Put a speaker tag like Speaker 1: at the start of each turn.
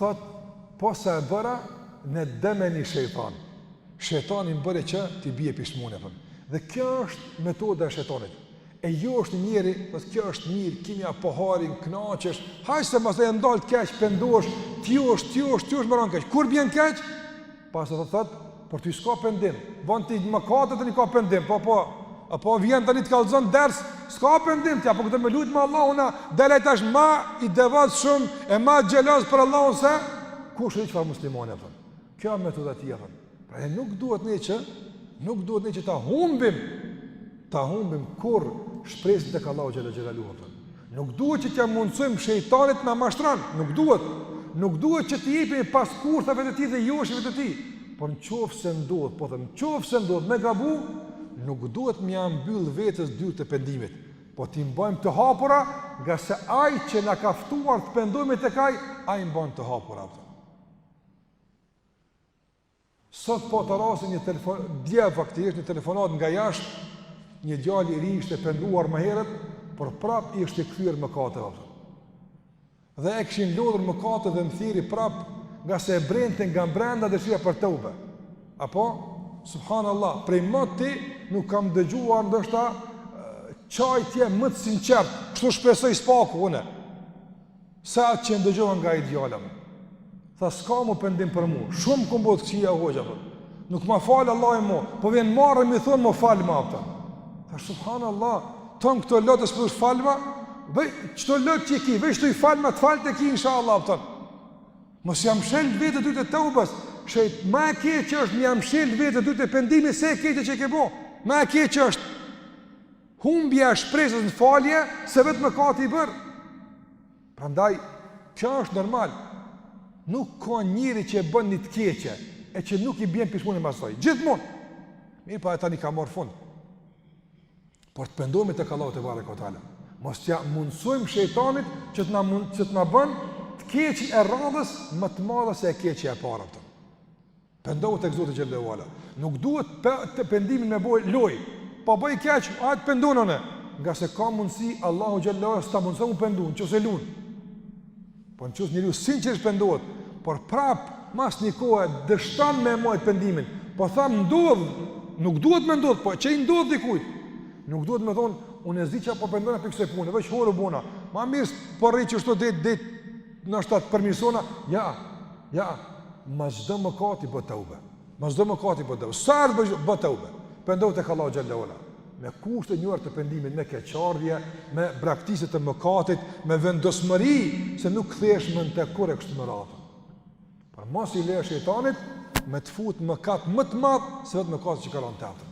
Speaker 1: Thot, po sa e bëra, në dëmeni shejtan. Shejtani më bëre që t'i bie pishmune. Dhe kjo është metoda e shejtanit. E jo është njeri, thot, kjo është mirë, kimja poharin, knaqesh, haj se mos e ndalë t'keq, pendosh, t'ju është më ranë keq. Kur bjen keq? Pas e thot, por ty s'ka pendim. Van ti më katët e një ka pendim, po vjen të një t'kallëzën ders, s'ka pendim t'ja, po këtë me lujtë me Allahuna, delejt është ma i devat shumë, e ma gjelaz për Allahun se, kush e që fa muslimane, kjo e metoda tija, pra e nuk duhet ne që ta humbim kur shpresin të ka Allahu Gjellë Gjellaluhu. Nuk duhet që t'ja mundësojmë shejtanit me mashtran, nuk duhet që t'i jepim pas kurthave të ti dhe joshive të ti, por në qofë se ndodh, me gabu, nuk duhet me mbyll vetës dyrë të pendimit, po t'i mbajmë të hapura, nga se aj që na kaftuar të pendojme të kaj, aj mbajmë të hapura. Sot po të rasin një telefonat nga jashtë, një djali i ri ishte penduar më herët, por prap i ishte kthyer mëkateve. Dhe e kishin lodhur mëkate dhe më thiri prap, nga se e brente nga brenda dëshira për tëube. Apo, subhanallah, prej mëti nuk kam dëgjuar ndoshta qajtje më të sinqert, kështu shpresoj spaku une. Sa që ndëgjova nga i djalëm. Tha, s'ka mu pendim për mu, shumë këmbot këqia hoxha, nuk ma falë Allah i mu, po vjen marrë mi thonë më falë ma apëta. Tha, subhanallah, tonë këto lotës për falëma, qëto lotë që i ki, veç të i falëma, të falë të ki, insha Allah, apëta. Mos jam shelë vetë ty të të ubës, shëjt, ma e keqë që është, jam shelë vetë ty të pendimi, se e keqë që i ke bo, ma e keqë që është, humbja shpresës në falje, se vetë më ka t'i bërë. Prandaj, kjo është normal. Nuk ka njëri që e bën një të keqe, e që nuk i bjen pishmune masoj. Gjithmonë. Mirë pa e tani ka morë fund. Por të pendojme të Allahu te barekotale. Mos t'ja mundsojmë shejtanit që t'na bën të keqin e radhës më të madhe se e keqja e para. Pendohu tek Zoti xhallahu ala. Nuk duhet të pendimin me boj loj. Po bëj keq, atë pendonone. Nga se ka mundësi Allahu xhallahu ala s'ta mundson u pendon, nëse lun. Po nëse njeriu sinqerisht pendohet, por prap mas një kohë dështon me mojt pendimin. Po tham ndodh, nuk duhet me ndodh, po që i ndodh dikujt. Nuk duhet me thonë, unë e zi që po pendona për kësaj pune, veç horë bona. Ma mirë po rri që shto det në shtatë përmirësona. Ja, ma çdo mëkati bë tauba. Ma çdo mëkati bë tauba. Sa bë tauba. Pendohu tek Allahu xhallahu ala. Me kushte njërë të pendimit, me keqardhje, me braktisje të mëkatit, me vendosmëri, se nuk kthesh më në të kure kështu më radhë. Por mos i leje shejtanit me të fut mëkat më të madh se vetë mëkati që ka rënë të